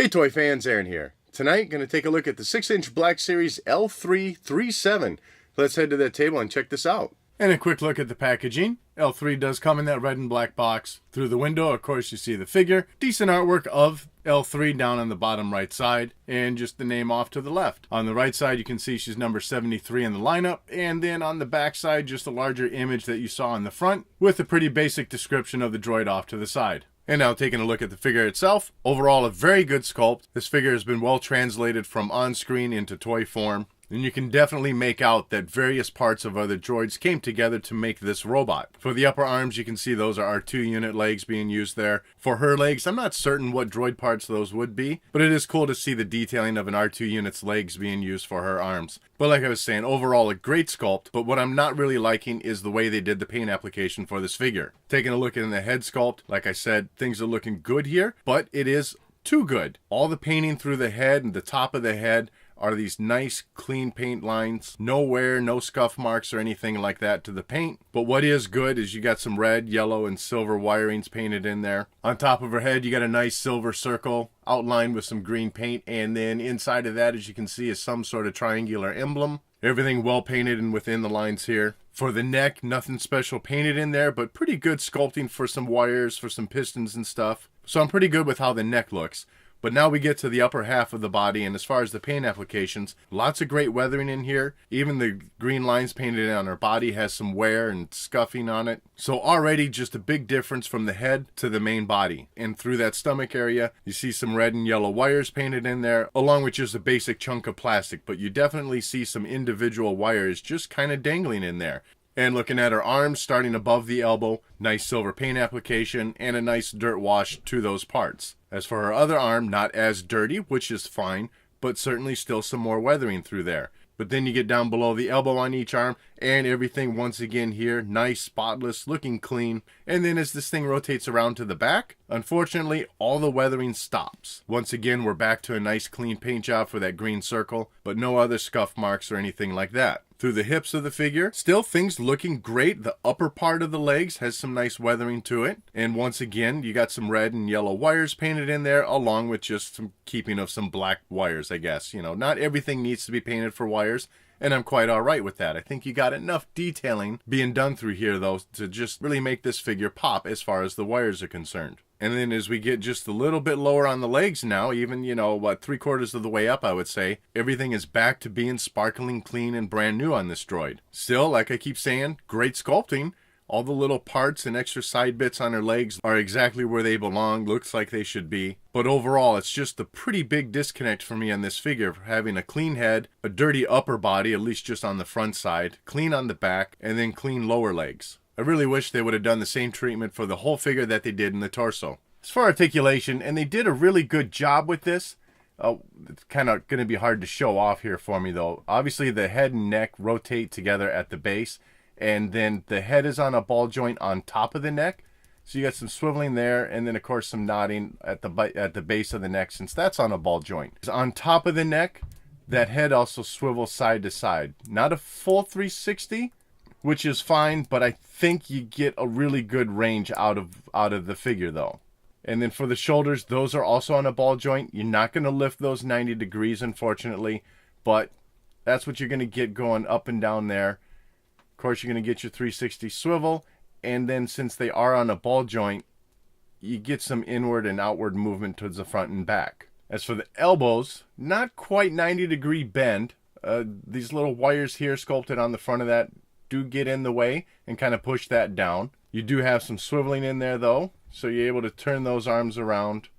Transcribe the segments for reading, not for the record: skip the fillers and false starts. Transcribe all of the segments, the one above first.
Hey toy fans, Aaron here. Tonight, going to take a look at the 6-inch Black Series L3-37. Let's head to that table and check this out. And a quick look at the packaging. L3 does come in that red and black box. Through the window, of course, you see the figure. Decent artwork of L3 down on the bottom right side, and just the name off to the left. On the right side, you can see she's number 73 in the lineup, and then on the back side, just a larger image that you saw on the front, with a pretty basic description of the droid off to the side. And now taking a look at the figure itself, overall a very good sculpt. This figure has been well translated from on-screen into toy form. And you can definitely make out that various parts of other droids came together to make this robot. For the upper arms, you can see those are R2 unit legs being used there. For her legs, I'm not certain what droid parts those would be, but it is cool to see the detailing of an R2 unit's legs being used for her arms. But like I was saying, overall a great sculpt, but what I'm not really liking is the way they did the paint application for this figure. Taking a look at the head sculpt, like I said, things are looking good here, but it is too good. All the painting through the head and the top of the head are these nice clean paint lines. No wear, no scuff marks or anything like that to the paint. But what is good is you got some red, yellow, and silver wirings painted in there. On top of her head, you got a nice silver circle outlined with some green paint. And then inside of that, as you can see, is some sort of triangular emblem. Everything well painted and within the lines here. For the neck, nothing special painted in there, but pretty good sculpting for some wires, for some pistons and stuff. So I'm pretty good with how the neck looks. But now we get to the upper half of the body, and as far as the paint applications, lots of great weathering in here. Even the green lines painted on her body has some wear and scuffing on it. So already just a big difference from the head to the main body. And through that stomach area, you see some red and yellow wires painted in there, along with just a basic chunk of plastic. But you definitely see some individual wires just kind of dangling in there. And looking at her arms, starting above the elbow, nice silver paint application, and a nice dirt wash to those parts. As for her other arm, not as dirty, which is fine, but certainly still some more weathering through there. But then you get down below the elbow on each arm, and everything once again here, nice, spotless, looking clean. And then as this thing rotates around to the back, unfortunately, all the weathering stops. Once again, we're back to a nice clean paint job for that green circle, but no other scuff marks or anything like that. Through the hips of the figure, still things looking great. The upper part of the legs has some nice weathering to it. And once again, you got some red and yellow wires painted in there, along with just some keeping of some black wires, I guess. You know, not everything needs to be painted for wires, and I'm quite all right with that. I think you got enough detailing being done through here, though, to just really make this figure pop as far as the wires are concerned. And then as we get just a little bit lower on the legs now, even, you know, what, 3/4 of the way up, I would say, everything is back to being sparkling clean and brand new on this droid. Still, like I keep saying, great sculpting. All the little parts and extra side bits on her legs are exactly where they belong, looks like they should be. But overall, it's just a pretty big disconnect for me on this figure, for having a clean head, a dirty upper body, at least just on the front side, clean on the back, and then clean lower legs. I really wish they would have done the same treatment for the whole figure that they did in the torso. As for articulation, and they did a really good job with this. It's kind of going to be hard to show off here for me, though. Obviously, the head and neck rotate together at the base, and then the head is on a ball joint on top of the neck. So you got some swiveling there, and then, of course, some nodding at the base of the neck, since that's on a ball joint. On top of the neck, that head also swivels side to side. Not a full 360, which is fine, but I think you get a really good range out of the figure, though. And then for the shoulders, those are also on a ball joint. You're not going to lift those 90 degrees, unfortunately, but that's what you're going to get going up and down there. Of course, you're going to get your 360 swivel, and then since they are on a ball joint, you get some inward and outward movement towards the front and back. As for the elbows, not quite 90-degree bend. These little wires here sculpted on the front of that do get in the way and kind of push that down. You do have some swiveling in there, though, so you're able to turn those arms around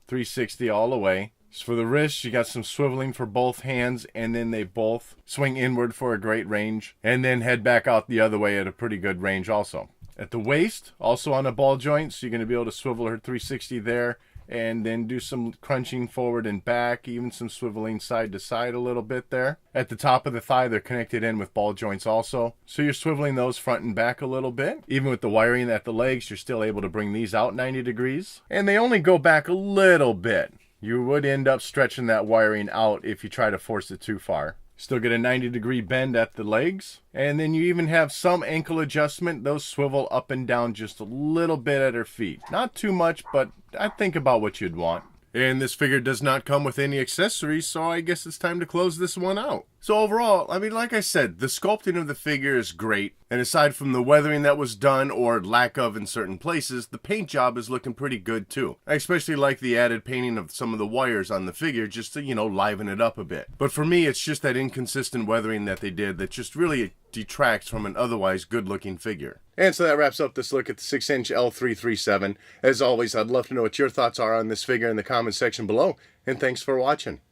360 all the way. As for the wrists, you got some swiveling for both hands, and then they both swing inward for a great range, and then head back out the other way at a pretty good range also. At the waist, also on a ball joint, so you're going to be able to swivel her 360 there, and then do some crunching forward and back, even some swiveling side to side a little bit there. At the top of the thigh, they're connected in with ball joints also, so you're swiveling those front and back a little bit. Even with the wiring at the legs, you're still able to bring these out 90 degrees, and they only go back a little bit. You would end up stretching that wiring out if you try to force it too far. Still get a 90-degree bend at the legs. And then you even have some ankle adjustment. Those swivel up and down just a little bit at her feet. Not too much, but I think about what you'd want. And this figure does not come with any accessories, so I guess it's time to close this one out. So overall, I mean, like I said, the sculpting of the figure is great. And aside from the weathering that was done, or lack of in certain places, the paint job is looking pretty good too. I especially like the added painting of some of the wires on the figure just to, liven it up a bit. But for me, it's just that inconsistent weathering that they did that just really detracts from an otherwise good-looking figure. And so that wraps up this look at the 6-inch L3-37. As always, I'd love to know what your thoughts are on this figure in the comments section below. And thanks for watching.